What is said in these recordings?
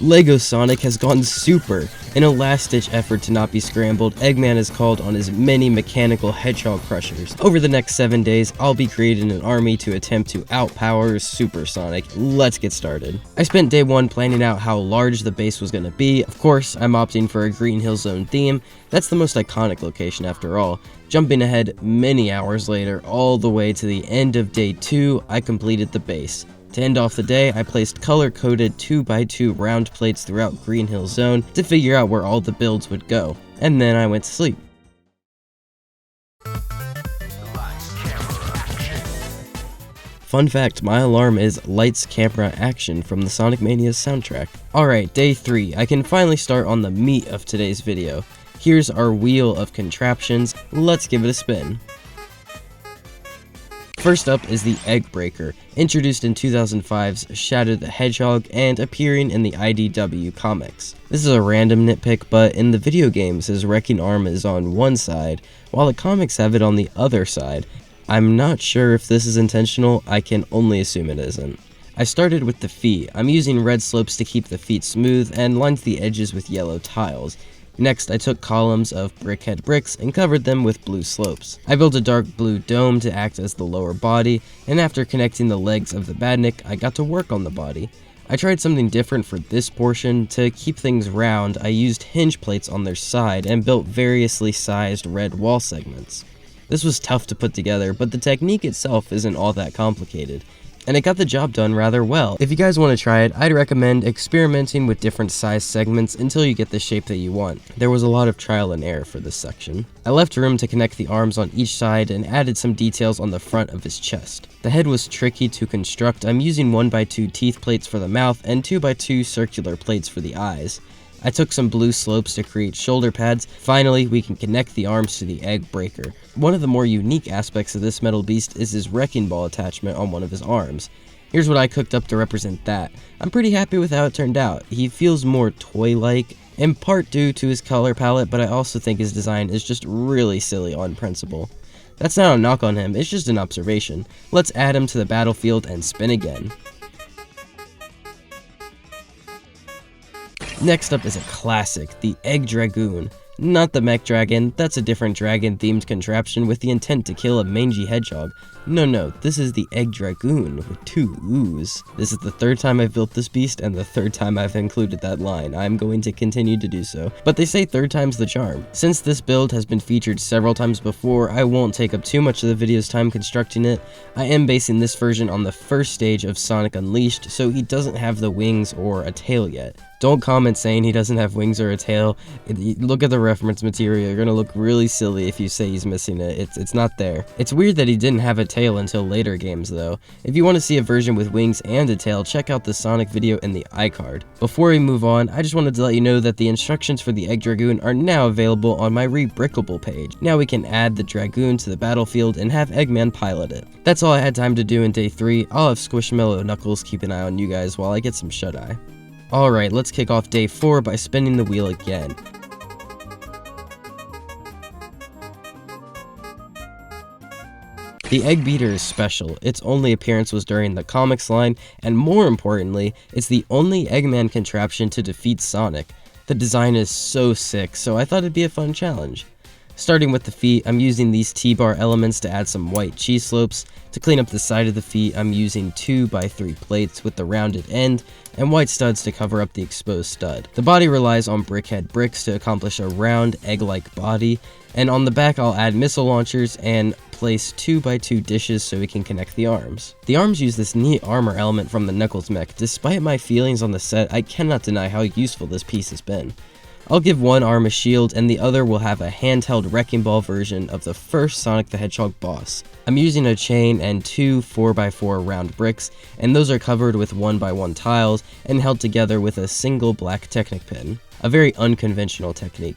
Lego Sonic has gone super. In a last-ditch effort to not be scrambled, Eggman has called on his many mechanical hedgehog crushers. Over the next 7 days, I'll be creating an army to attempt to outpower Super Sonic. Let's get started. I spent day 1 planning out how large the base was going to be. Of course, I'm opting for a Green Hill Zone theme. That's the most iconic location after all. Jumping ahead many hours later, all the way to the end of day 2, I completed the base. To end off the day, I placed color-coded 2x2 round plates throughout Green Hill Zone to figure out where all the builds would go, and then I went to sleep. Fun fact, my alarm is Lights, Camera, Action from the Sonic Mania's soundtrack. Alright, day 3, I can finally start on the meat of today's video. Here's our wheel of contraptions, let's give it a spin. First up is the Egg Breaker, introduced in 2005's Shadow the Hedgehog and appearing in the IDW comics. This is a random nitpick, but in the video games his wrecking arm is on one side, while the comics have it on the other side. I'm not sure if this is intentional, I can only assume it isn't. I started with the feet. I'm using red slopes to keep the feet smooth and lined the edges with yellow tiles. Next, I took columns of brickhead bricks and covered them with blue slopes. I built a dark blue dome to act as the lower body, and after connecting the legs of the badnik, I got to work on the body. I tried something different for this portion. To keep things round, I used hinge plates on their side and built variously sized red wall segments. This was tough to put together, but the technique itself isn't all that complicated, and it got the job done rather well. If you guys want to try it, I'd recommend experimenting with different size segments until you get the shape that you want. There was a lot of trial and error for this section. I left room to connect the arms on each side and added some details on the front of his chest. The head was tricky to construct. I'm using 1x2 teeth plates for the mouth and 2x2 circular plates for the eyes. I took some blue slopes to create shoulder pads. Finally, we can connect the arms to the Egg Breaker. One of the more unique aspects of this metal beast is his wrecking ball attachment on one of his arms. Here's what I cooked up to represent that. I'm pretty happy with how it turned out. He feels more toy-like, in part due to his color palette, but I also think his design is just really silly on principle. That's not a knock on him, it's just an observation. Let's add him to the battlefield and spin again. Next up is a classic, the Egg Dragoon. Not the Mech Dragon, that's a different dragon-themed contraption with the intent to kill a mangy hedgehog. No, this is the Egg Dragoon with 2 O's. This is the 3rd time I've built this beast and the 3rd time I've included that line. I'm going to continue to do so. But they say 3rd time's the charm. Since this build has been featured several times before, I won't take up too much of the video's time constructing it. I am basing this version on the first stage of Sonic Unleashed, so he doesn't have the wings or a tail yet. Don't comment saying he doesn't have wings or a tail. Look at the reference material, you're gonna look really silly if you say he's missing it. It's not there. It's weird that he didn't have a tail until later games though. If you want to see a version with wings and a tail, check out the Sonic video in the iCard. Before we move on, I just wanted to let you know that the instructions for the Egg Dragoon are now available on my Rebrickable page. Now we can add the Dragoon to the battlefield and have Eggman pilot it. That's all I had time to do in day 3. I'll have Squishmallow Knuckles keep an eye on you guys while I get some shut-eye. Alright, let's kick off day 4 by spinning the wheel again. The Egg Beater is special. Its only appearance was during the comics line, and more importantly, it's the only Eggman contraption to defeat Sonic. The design is so sick, so I thought it'd be a fun challenge. Starting with the feet, I'm using these T-bar elements to add some white cheese slopes. To clean up the side of the feet, I'm using 2x3 plates with the rounded end and white studs to cover up the exposed stud. The body relies on brickhead bricks to accomplish a round, egg-like body, and on the back I'll add missile launchers and place 2x2 dishes so we can connect the arms. The arms use this neat armor element from the Knuckles mech. Despite my feelings on the set, I cannot deny how useful this piece has been. I'll give one arm a shield and the other will have a handheld wrecking ball version of the first Sonic the Hedgehog boss. I'm using a chain and 2 4x4 round bricks, and those are covered with 1x1 tiles and held together with a single black Technic pin. A very unconventional technique.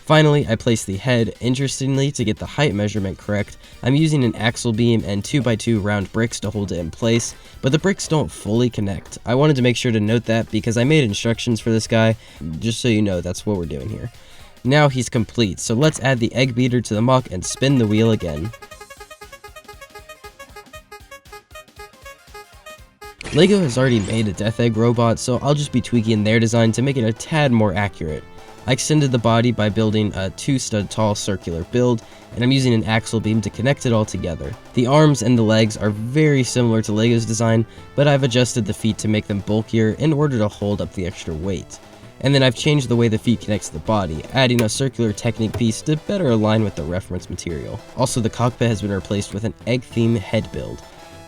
Finally, I place the head. Interestingly, to get the height measurement correct, I'm using an axle beam and 2x2 round bricks to hold it in place, but the bricks don't fully connect. I wanted to make sure to note that because I made instructions for this guy, just so you know that's what we're doing here. Now he's complete, so let's add the Egg Beater to the muck and spin the wheel again. LEGO has already made a Death Egg robot, so I'll just be tweaking their design to make it a tad more accurate. I extended the body by building a 2-stud tall circular build, and I'm using an axle beam to connect it all together. The arms and the legs are very similar to LEGO's design, but I've adjusted the feet to make them bulkier in order to hold up the extra weight. And then I've changed the way the feet connects to the body, adding a circular Technic piece to better align with the reference material. Also, the cockpit has been replaced with an egg-themed head build.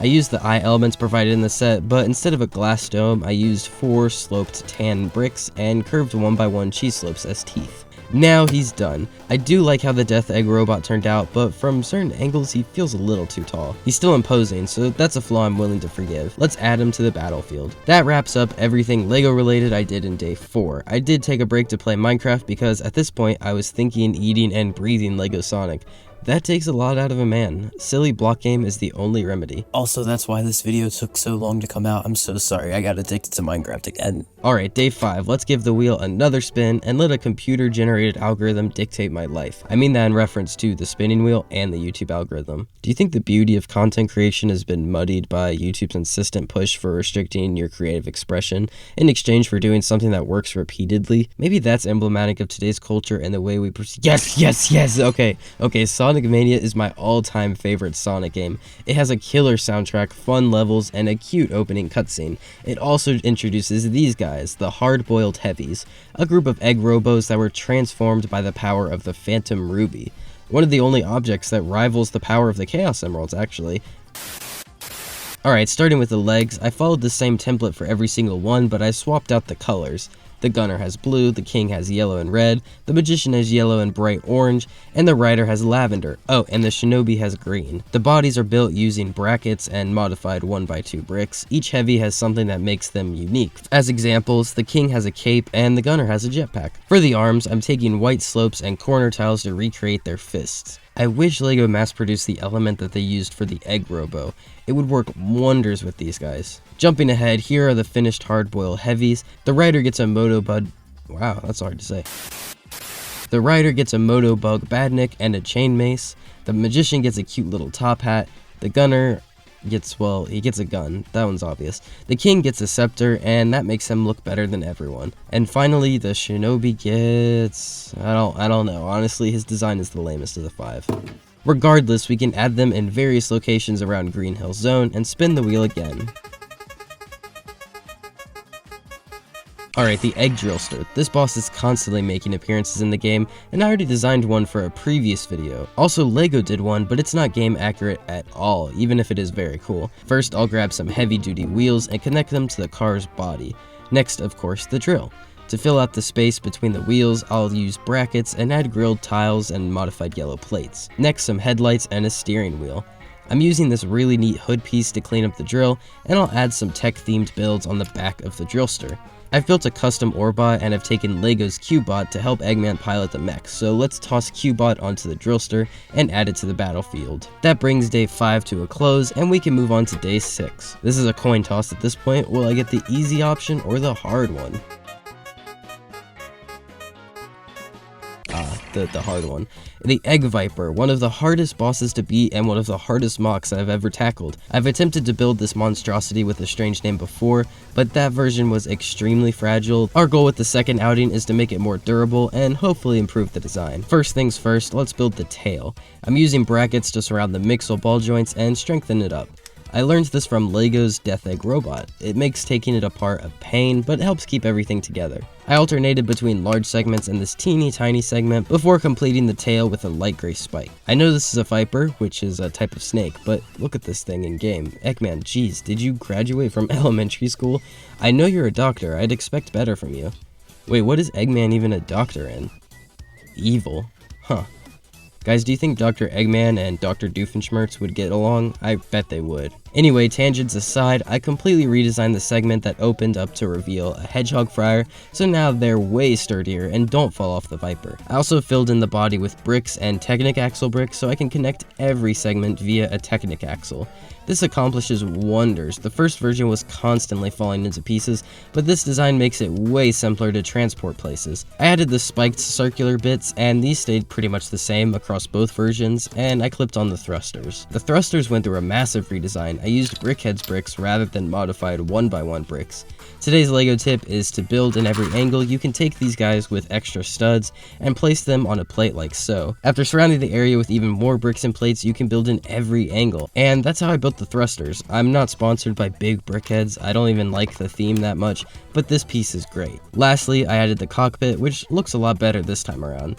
I used the eye elements provided in the set, but instead of a glass dome, I used 4 sloped tan bricks and curved 1x1 cheese slopes as teeth. Now he's done. I do like how the Death Egg robot turned out, but from certain angles he feels a little too tall. He's still imposing, so that's a flaw I'm willing to forgive. Let's add him to the battlefield. That wraps up everything LEGO related I did in day 4. I did take a break to play Minecraft because at this point I was thinking, eating, and breathing LEGO Sonic. That takes a lot out of a man. Silly block game is the only remedy. Also, that's why this video took so long to come out. I'm so sorry, I got addicted to Minecraft again. Alright, day 5, let's give the wheel another spin and let a computer-generated algorithm dictate my life. I mean that in reference to the spinning wheel and the YouTube algorithm. Do you think the beauty of content creation has been muddied by YouTube's insistent push for restricting your creative expression in exchange for doing something that works repeatedly? Maybe that's emblematic of today's culture and the way we perceive— Yes! Okay, Sonic Mania is my all-time favorite Sonic game. It has a killer soundtrack, fun levels, and a cute opening cutscene. It also introduces these guys, the hard-boiled Heavies, a group of egg robos that were transformed by the power of the Phantom Ruby. One of the only objects that rivals the power of the Chaos Emeralds, actually. Alright, starting with the legs, I followed the same template for every single one, but I swapped out the colors. The gunner has blue, the king has yellow and red, the magician has yellow and bright orange, and the rider has lavender. Oh, and the shinobi has green. The bodies are built using brackets and modified 1x2 bricks. Each heavy has something that makes them unique. As examples, the king has a cape and the gunner has a jetpack. For the arms, I'm taking white slopes and corner tiles to recreate their fists. I wish LEGO mass-produced the element that they used for the Egg Robo. It would work wonders with these guys. Jumping ahead, here are the finished hard-boiled Heavies. The rider gets a Motobug— wow, that's hard to say. The rider gets a Motobug Badnik and a chain mace. The magician gets a cute little top hat. The gunner gets— well, he gets a gun. That one's obvious. The king gets a scepter, and that makes him look better than everyone. And finally, the shinobi gets— I don't know. Honestly, his design is the lamest of the 5. Regardless, we can add them in various locations around Green Hill Zone and spin the wheel again. Alright, the Egg Drillster. This boss is constantly making appearances in the game, and I already designed one for a previous video. Also, LEGO did one, but it's not game accurate at all, even if it is very cool. First, I'll grab some heavy-duty wheels and connect them to the car's body. Next, of course, the drill. To fill out the space between the wheels, I'll use brackets and add grilled tiles and modified yellow plates. Next, some headlights and a steering wheel. I'm using this really neat hood piece to clean up the drill, and I'll add some tech-themed builds on the back of the Drillster. I've built a custom Orbot and have taken LEGO's Cubot to help Eggman pilot the mech, so let's toss Cubot onto the Drillster and add it to the battlefield. That brings day 5 to a close, and we can move on to day 6. This is a coin toss at this point. Will I get the easy option or the hard one? The hard one. The Egg Viper, one of the hardest bosses to beat and one of the hardest mocks I've ever tackled. I've attempted to build this monstrosity with a strange name before, but that version was extremely fragile. Our goal with the second outing is to make it more durable and hopefully improve the design. First things first, let's build the tail. I'm using brackets to surround the mixel ball joints and strengthen it up. I learned this from LEGO's Death Egg robot. It makes taking it apart a pain, but it helps keep everything together. I alternated between large segments and this teeny tiny segment before completing the tail with a light gray spike. I know this is a viper, which is a type of snake, but look at this thing in game. Eggman, geez, did you graduate from elementary school? I know you're a doctor, I'd expect better from you. Wait, what is Eggman even a doctor in? Evil. Huh. Guys, do you think Dr. Eggman and Dr. Doofenshmirtz would get along? I bet they would. Anyway, tangents aside, I completely redesigned the segment that opened up to reveal a hedgehog fryer, so now they're way sturdier and don't fall off the Viper. I also filled in the body with bricks and Technic axle bricks so I can connect every segment via a Technic axle. This accomplishes wonders. The first version was constantly falling into pieces, but this design makes it way simpler to transport places. I added the spiked circular bits, and these stayed pretty much the same across both versions, and I clipped on the thrusters. The thrusters went through a massive redesign. I used Brickhead's bricks rather than modified 1x1 bricks. Today's LEGO tip is to build in every angle. You can take these guys with extra studs and place them on a plate like so. After surrounding the area with even more bricks and plates, you can build in every angle. And that's how I built the thrusters. I'm not sponsored by big brickheads, I don't even like the theme that much, but this piece is great. Lastly, I added the cockpit, which looks a lot better this time around.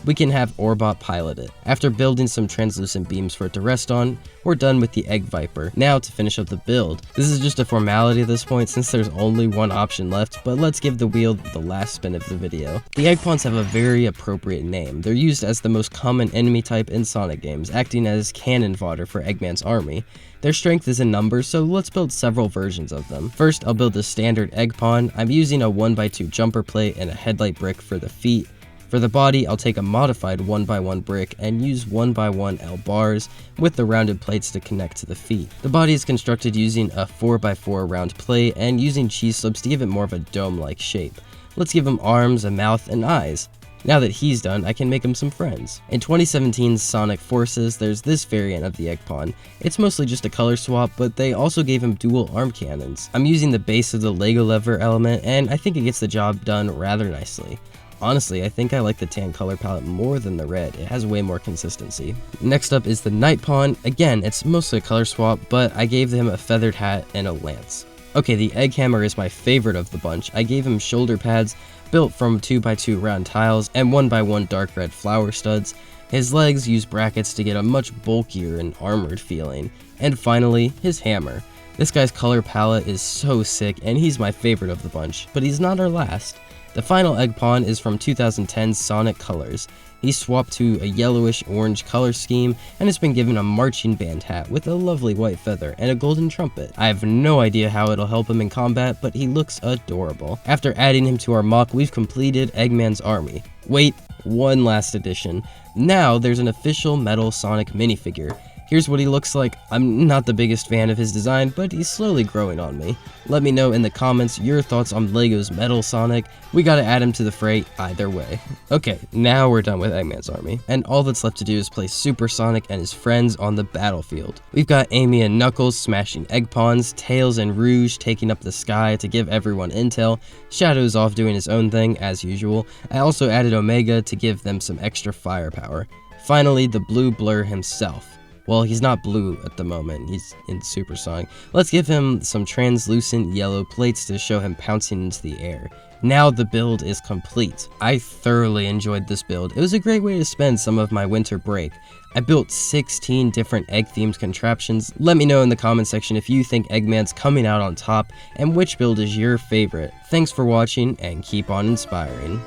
We can have Orbot pilot it. After building some translucent beams for it to rest on, we're done with the Egg Viper. Now to finish up the build. This is just a formality at this point since there's only one option left, but let's give the wheel the last spin of the video. The Egg Pawns have a very appropriate name. They're used as the most common enemy type in Sonic games, acting as cannon fodder for Eggman's army. Their strength is in numbers, so let's build several versions of them. First, I'll build the standard Egg Pawn. I'm using a 1x2 jumper plate and a headlight brick for the feet. For the body, I'll take a modified 1x1 brick and use 1x1 L bars with the rounded plates to connect to the feet. The body is constructed using a 4x4 round plate and using cheese slips to give it more of a dome-like shape. Let's give him arms, a mouth, and eyes. Now that he's done, I can make him some friends. In 2017's Sonic Forces, there's this variant of the Egg Pawn. It's mostly just a color swap, but they also gave him dual arm cannons. I'm using the base of the Lego lever element, and I think it gets the job done rather nicely. Honestly, I think I like the tan color palette more than the red. It has way more consistency. Next up is the Night Pawn. Again, it's mostly a color swap, but I gave him a feathered hat and a lance. Okay, the Egg Hammer is my favorite of the bunch. I gave him shoulder pads built from 2x2 round tiles and 1x1 dark red flower studs. His legs use brackets to get a much bulkier and armored feeling. And finally, his hammer. This guy's color palette is so sick, and he's my favorite of the bunch, but he's not our last. The final Egg Pawn is from 2010's Sonic Colors. He's swapped to a yellowish-orange color scheme and has been given a marching band hat with a lovely white feather and a golden trumpet. I have no idea how it'll help him in combat, but he looks adorable. After adding him to our mock, we've completed Eggman's army. Wait, one last addition. Now there's an official Metal Sonic minifigure. Here's what he looks like. I'm not the biggest fan of his design, but he's slowly growing on me. Let me know in the comments your thoughts on LEGO's Metal Sonic. We gotta add him to the fray either way. Okay, now we're done with Eggman's army, and all that's left to do is place Super Sonic and his friends on the battlefield. We've got Amy and Knuckles smashing Egg Pawns, Tails and Rouge taking up the sky to give everyone intel, Shadow's off doing his own thing as usual. I also added Omega to give them some extra firepower. Finally, the Blue Blur himself. Well, he's not blue at the moment, he's in Super Sonic. Let's give him some translucent yellow plates to show him pouncing into the air. Now the build is complete. I thoroughly enjoyed this build. It was a great way to spend some of my winter break. I built 16 different egg-themed contraptions. Let me know in the comment section if you think Eggman's coming out on top and which build is your favorite. Thanks for watching and keep on inspiring.